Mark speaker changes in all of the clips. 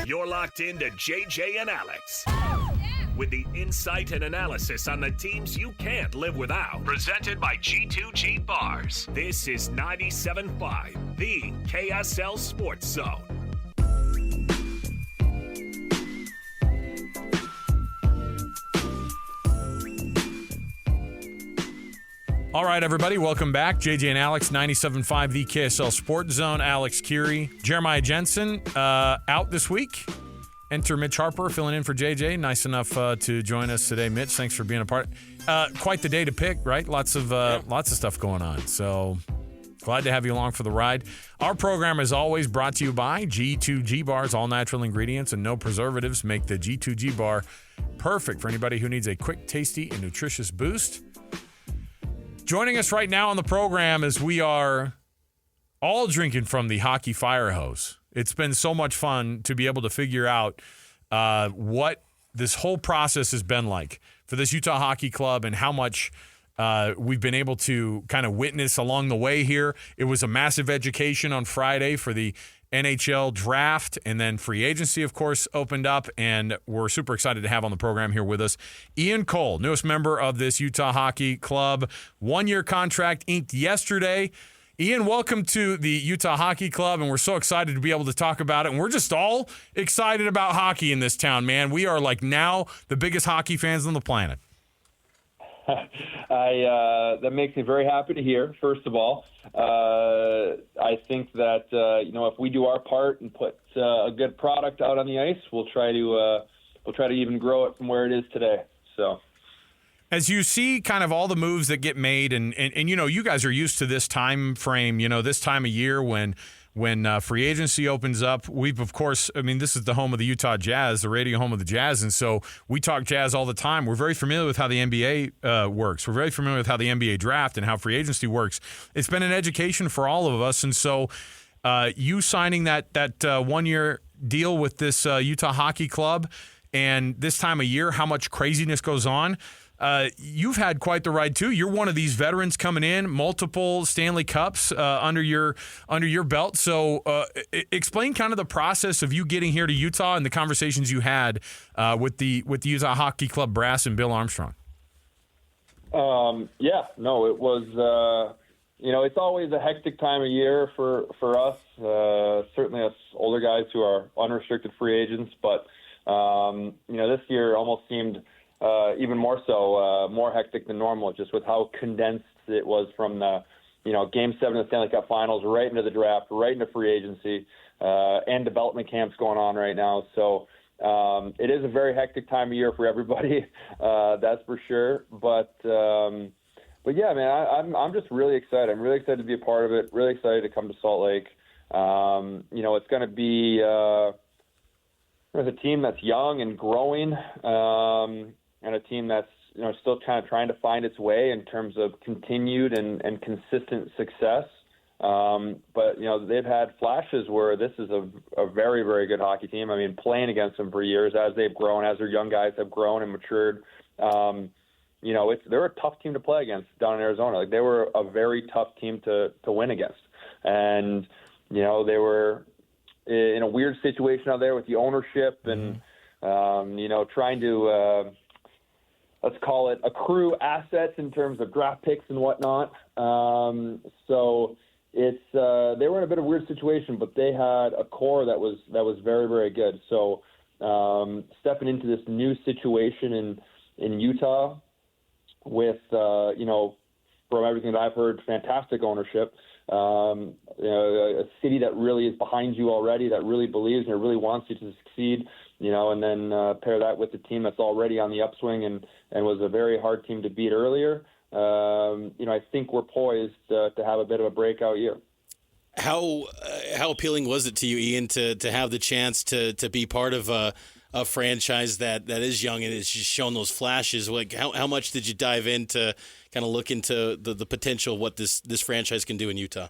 Speaker 1: You're locked into JJ and Alex with the insight and analysis on the teams you can't live without. Presented by G2G Bars. This is 97.5, the KSL Sports Zone.
Speaker 2: All right, everybody, welcome back. JJ and Alex, 97.5, the KSL Sports Zone. Alex Curie, Jeremiah Jensen, out this week. Enter Mitch Harper, filling in for JJ. Nice enough to join us today, Mitch. Thanks for being a part. Quite the day to pick, right? Lots of stuff going on. So glad to have you along for the ride. Our program is always brought to you by G2G Bars. All natural ingredients and no preservatives make the G2G Bar perfect for anybody who needs a quick, tasty, and nutritious boost. Joining us right now on the program is we are all drinking from the hockey fire hose. It's been so much fun to be able to figure out what this whole process has been like for this Utah Hockey Club and how much we've been able to kind of witness along the way here. It was a massive education on Friday for the NHL draft, and then free agency, of course, opened up, and we're super excited to have on the program here with us Ian Cole, newest member of this Utah Hockey Club. 1-year contract inked yesterday. Ian, welcome to the Utah Hockey Club, and we're so excited to be able to talk about it, and we're just all excited about hockey in this town, man. We are like now the biggest hockey fans on the planet.
Speaker 3: That makes me very happy to hear, first of all. I think that, if we do our part and put a good product out on the ice, we'll try to even grow it from where it is today. So,
Speaker 2: as you see kind of all the moves that get made and you guys are used to this time frame, this time of year when free agency opens up. We've, of course, this is the home of the Utah Jazz, the radio home of the Jazz, and so we talk Jazz all the time. We're very familiar with how the NBA works. We're very familiar with how the NBA draft and how free agency works. It's been an education for all of us, and so you signing that 1-year deal with this Utah Hockey Club, and this time of year, how much craziness goes on. You've had quite the ride too. You're one of these veterans coming in, multiple Stanley Cups under your belt. So explain kind of the process of you getting here to Utah and the conversations you had with the Utah Hockey Club brass and Bill Armstrong.
Speaker 3: It was. It's always a hectic time of year for us. Certainly us older guys who are unrestricted free agents, but this year almost seemed. Even more so, more hectic than normal, just with how condensed it was from the, Game 7 of the Stanley Cup Finals right into the draft, right into free agency, and development camps going on right now. So it is a very hectic time of year for everybody, that's for sure. But yeah, man, I'm just really excited. I'm really excited to be a part of it. Really excited to come to Salt Lake. It's going to be there's a team that's young and growing. And a team that's still kind of trying to find its way in terms of continued and consistent success. But they've had flashes where this is a very, very good hockey team. Playing against them for years as they've grown, as their young guys have grown and matured. They're a tough team to play against down in Arizona. Like, they were a very tough team to win against, and they were in a weird situation out there with the ownership and trying to. Let's call it accrue assets in terms of draft picks and whatnot. So it's they were in a bit of a weird situation, but they had a core that was very, very good. So stepping into this new situation in Utah with from everything that I've heard, fantastic ownership. A city that really is behind you already, that really believes and really wants you to succeed. And then pair that with the team that's already on the upswing and was a very hard team to beat earlier. I think we're poised to have a bit of a breakout year.
Speaker 4: How appealing was it to you, Ian, to have the chance to be part of a franchise that is young and has just shown those flashes? Like, how much did you dive in to kind of look into the potential of what this franchise can do in Utah?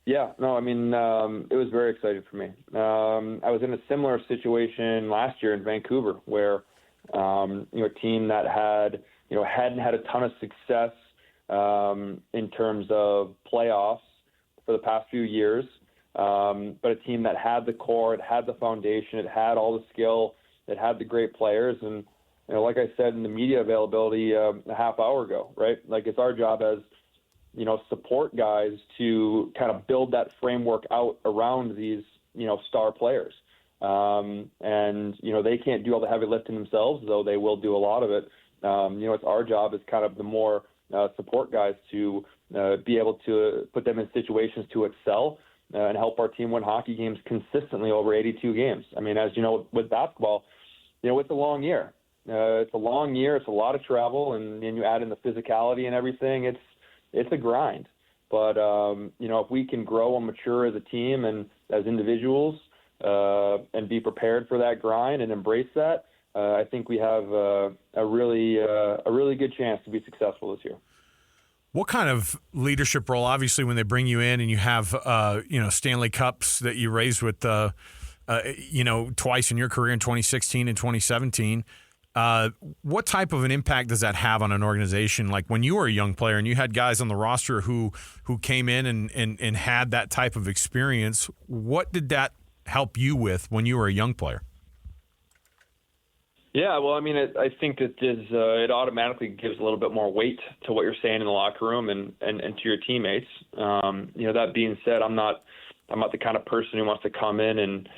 Speaker 3: Yeah, no, it was very exciting for me. I was in a similar situation last year in Vancouver where, a team that hadn't had a ton of success in terms of playoffs for the past few years. but a team that had the core, it had the foundation, it had all the skill, it had the great players. And, like I said in the media availability a half hour ago, right? Like, it's our job as, support guys to kind of build that framework out around these, star players. And, they can't do all the heavy lifting themselves, though they will do a lot of it. It's our job as kind of the more support guys to be able to put them in situations to excel and help our team win hockey games consistently over 82 games. I mean, as you know, with basketball, it's a long year. It's a long year. It's a lot of travel, and you add in the physicality and everything. It's a grind. But, if we can grow and mature as a team and as individuals and be prepared for that grind and embrace that, I think we have a really good chance to be successful this year.
Speaker 2: What kind of leadership role, obviously, when they bring you in and you have, Stanley Cups that you raised with, twice in your career in 2016 and 2017, what type of an impact does that have on an organization? Like when you were a young player and you had guys on the roster who came in and had that type of experience, what did that help you with when you were a young player?
Speaker 3: Yeah, well, I mean, I think that it automatically gives a little bit more weight to what you're saying in the locker room and to your teammates. That being said, I'm not the kind of person who wants to come in and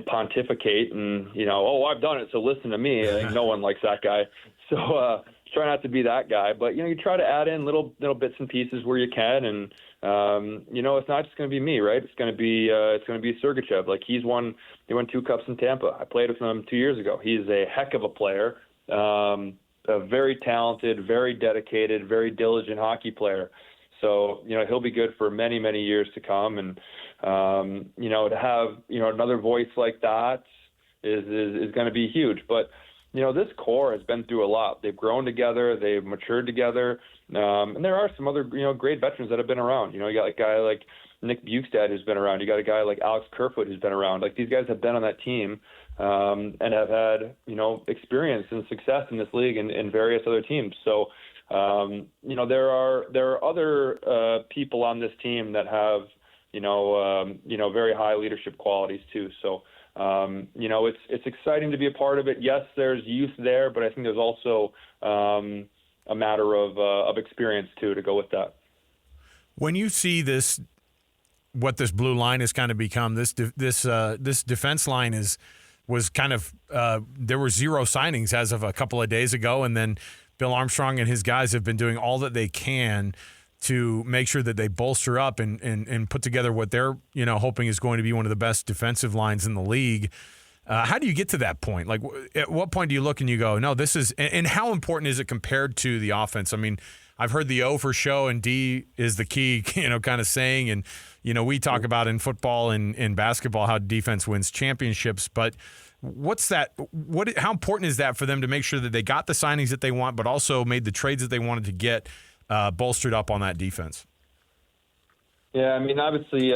Speaker 3: pontificate and, I've done it, so listen to me. I think no one likes that guy. So try not to be that guy. But, you try to add in little bits and pieces where you can. And, it's not just going to be me, right? It's going to be Sergachev. Like he won 2 cups in Tampa. I played with him 2 years ago. He's a heck of a player, a very talented, very dedicated, very diligent hockey player. So, he'll be good for many, many years to come. And, to have, another voice like that is going to be huge. But, this core has been through a lot. They've grown together. They've matured together. And there are some other, great veterans that have been around. You got a guy like Nick Bukestad who's been around. You got a guy like Alex Kerfoot who's been around. Like these guys have been on that team and have had, experience and success in this league and various other teams. So, there are other people on this team that have, very high leadership qualities too. So, it's exciting to be a part of it. Yes, there's youth there, but I think there's also a matter of experience too to go with that.
Speaker 2: When you see this, what this blue line has kind of become, this defense line was kind of there were 0 signings as of a couple of days ago, and then Bill Armstrong and his guys have been doing all that they can to make sure that they bolster up and put together what they're hoping is going to be one of the best defensive lines in the league. How do you get to that point? Like, at what point do you look and you go, no, this is – and how important is it compared to the offense? I mean, I've heard the O for show and D is the key, kind of saying. And, we talk about in football and in basketball how defense wins championships. But what's that – how important is that for them to make sure that they got the signings that they want but also made the trades that they wanted to get bolstered up on that defense?
Speaker 3: Yeah, I mean, obviously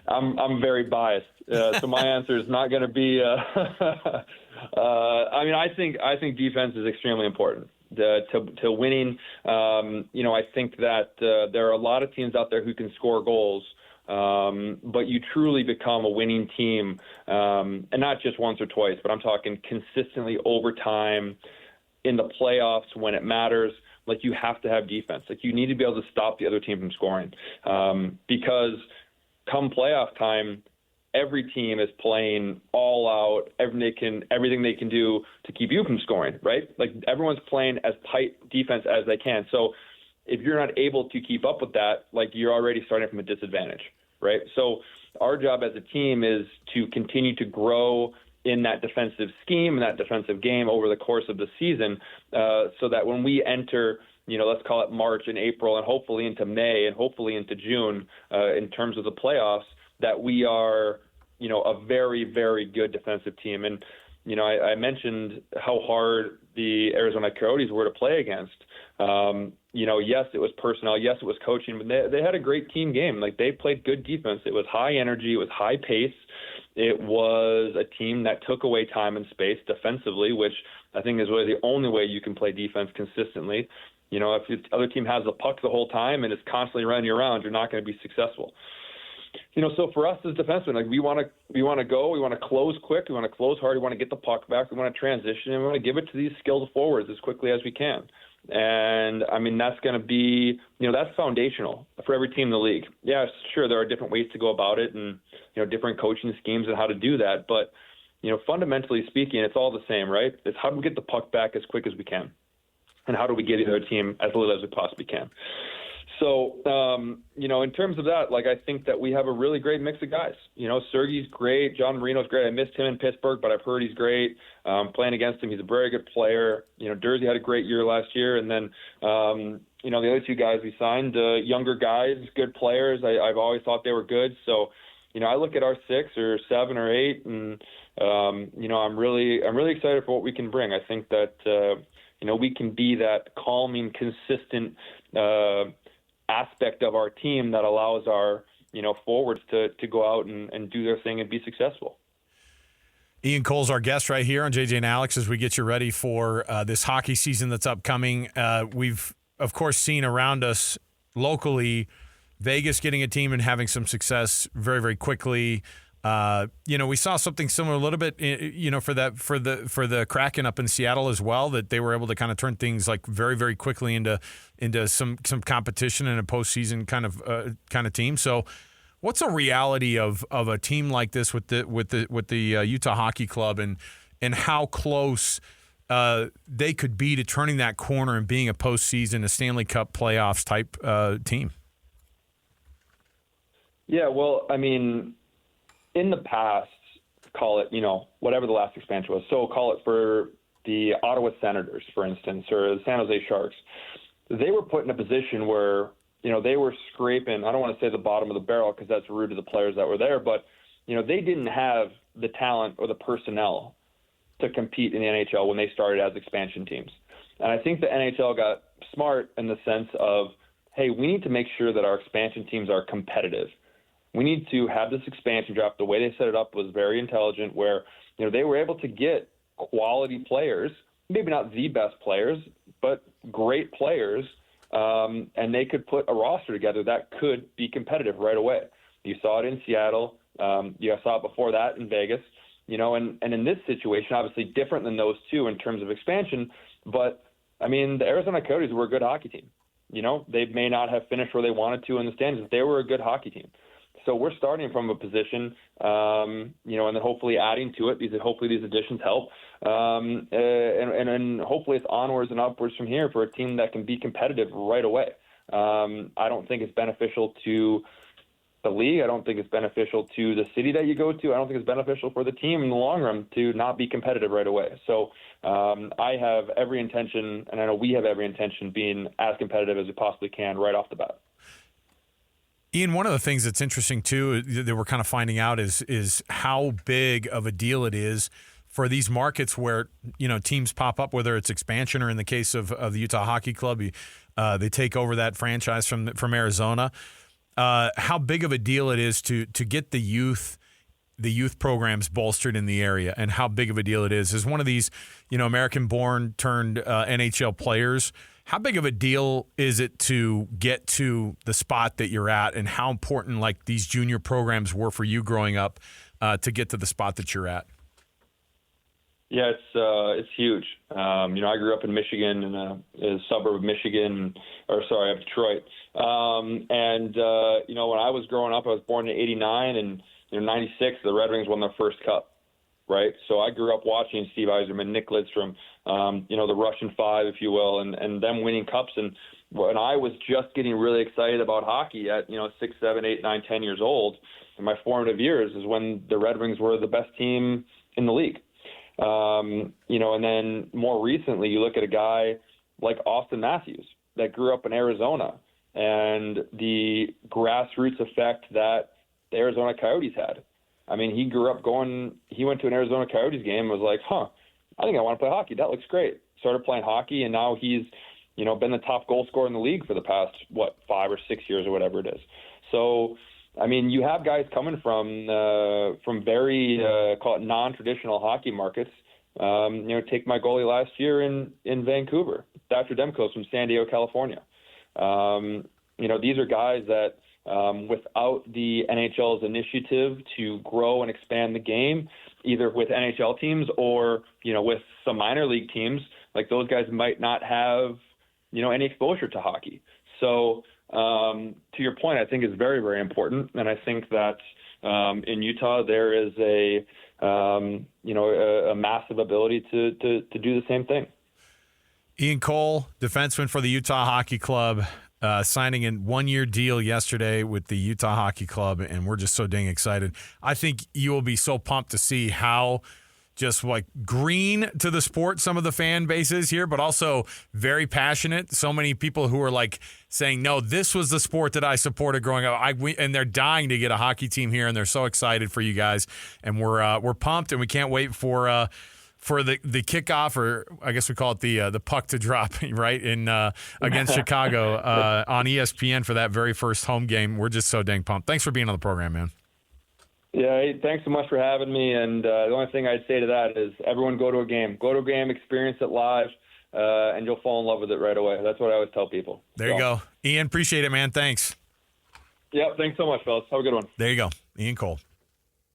Speaker 3: I'm very biased. So my answer is not going to be. I mean, I think defense is extremely important to winning. I think that there are a lot of teams out there who can score goals, but you truly become a winning team, and not just once or twice, but I'm talking consistently over time in the playoffs when it matters. Like you have to have defense. Like you need to be able to stop the other team from scoring, because come playoff time, every team is playing all out, everything they can do to keep you from scoring, right? Like everyone's playing as tight defense as they can. So if you're not able to keep up with that, like you're already starting from a disadvantage, right? So our job as a team is to continue to grow in that defensive scheme and that defensive game over the course of the season, so that when we enter, let's call it March and April and hopefully into May and hopefully into June, in terms of the playoffs, that we are, a very, very good defensive team. And, I mentioned how hard the Arizona Coyotes were to play against. Yes, it was personnel. Yes, it was coaching, but they had a great team game. Like they played good defense. It was high energy. It was high pace. It was a team that took away time and space defensively, which I think is really the only way you can play defense consistently. If the other team has the puck the whole time and is constantly running you around, you're not going to be successful. So for us as defensemen, like we want to go, we want to close quick, we want to close hard, we want to get the puck back, we want to transition, and we want to give it to these skilled forwards as quickly as we can. And I mean, that's going to be, that's foundational for every team in the league. Yeah, sure, there are different ways to go about it, and different coaching schemes and how to do that. But fundamentally speaking, it's all the same, right? It's how do we get the puck back as quick as we can, and how do we get the other team as little as we possibly can. So, in terms of that, like, I think that we have a really great mix of guys. Sergey's great. John Marino's great. I missed him in Pittsburgh, but I've heard he's great. Playing against him, he's a very good player. Dursey had a great year last year. And then, the other two guys we signed, younger guys, good players. I've always thought they were good. So, I look at our 6 or 7 or 8, and, I'm really excited for what we can bring. I think that, we can be that calming, consistent aspect of our team that allows our forwards to go out and do their thing and be successful.
Speaker 2: Ian Cole's our guest right here on JJ and Alex as we get you ready for this hockey season that's upcoming. We've of course seen around us locally Vegas getting a team and having some success very, very quickly. We saw something similar a little bit, for the Kraken up in Seattle as well, that they were able to kind of turn things like very, very quickly into some competition and a postseason kind of team. So, what's a reality of a team like this with the Utah Hockey Club and how close they could be to turning that corner and being a postseason, a Stanley Cup playoffs type team?
Speaker 3: Yeah, well, I mean, in the past, call it, whatever the last expansion was, so call it for the Ottawa Senators, for instance, or the San Jose Sharks, they were put in a position where, they were scraping, I don't want to say the bottom of the barrel because that's rude to the players that were there, but, they didn't have the talent or the personnel to compete in the NHL when they started as expansion teams. And I think the NHL got smart in the sense of, hey, we need to make sure that our expansion teams are competitive. We need to have this expansion draft. The way they set it up was very intelligent where, they were able to get quality players, maybe not the best players, but great players, and they could put a roster together that could be competitive right away. You saw it in Seattle. You saw it before that in Vegas, and in this situation, obviously different than those two in terms of expansion. But, I mean, the Arizona Coyotes were a good hockey team. They may not have finished where they wanted to in the standings, but they were a good hockey team. So we're starting from a position, and then hopefully adding to it. Hopefully these additions help, and hopefully it's onwards and upwards from here for a team that can be competitive right away. I don't think it's beneficial to the league. I don't think it's beneficial to the city that you go to. I don't think it's beneficial for the team in the long run to not be competitive right away. So I have every intention, and I know we have every intention, being as competitive as we possibly can right off the bat.
Speaker 2: Ian, one of the things that's interesting, too, that we're kind of finding out is how big of a deal it is for these markets where, teams pop up, whether it's expansion or in the case of the Utah Hockey Club, they take over that franchise from Arizona. How big of a deal it is to get the youth programs bolstered in the area, and how big of a deal it is. As one of these, American-born turned NHL players, how big of a deal is it to get to the spot that you're at, and how important like these junior programs were for you growing up to get to the spot that you're at?
Speaker 3: Yeah, it's huge. I grew up in Michigan, in a suburb of Detroit. When I was growing up, I was born in '89, and in '96, the Red Wings won their first cup. Right, so I grew up watching Steve Yzerman, Nick Lidstrom, the Russian Five, if you will, and them winning cups. And when I was just getting really excited about hockey at 6, 7, 8, 9, 10 years old, in my formative years, is when the Red Wings were the best team in the league. And then more recently, you look at a guy like Austin Matthews that grew up in Arizona, and the grassroots effect that the Arizona Coyotes had. I mean, he went to an Arizona Coyotes game and was like, I think I want to play hockey. That looks great. Started playing hockey, and now he's, been the top goal scorer in the league for the past, 5 or 6 years or whatever it is. So, I mean, you have guys coming from very, call it non-traditional hockey markets. Take my goalie last year in Vancouver, Thatcher Demko's from San Diego, California. These are guys that without the NHL's initiative to grow and expand the game, either with NHL teams or, with some minor league teams, like those guys might not have, any exposure to hockey. So to your point, I think is very, very important. And I think that in Utah, there is a massive ability to do the same thing.
Speaker 2: Ian Cole, defenseman for the Utah Hockey Club, signing a 1-year deal yesterday with the Utah Hockey Club, and we're just so dang excited. I think you will be so pumped to see how just like green to the sport some of the fan base is here, but also very passionate. So many people who are like saying, no, this was the sport that I supported growing up. And they're dying to get a hockey team here, and they're so excited for you guys. And we're pumped, and we can't wait for the kickoff, or I guess we call it the puck to drop, right, in against Chicago on ESPN for that very first home game. We're just so dang pumped. Thanks for being on the program, man.
Speaker 3: Yeah, hey, thanks so much for having me. And the only thing I'd say to that is everyone go to a game. Go to a game, experience it live, and you'll fall in love with it right away. That's what I always tell people.
Speaker 2: There you go. Ian, appreciate it, man. Thanks.
Speaker 3: Yeah, thanks so much, fellas. Have a good one.
Speaker 2: There you go. Ian Cole.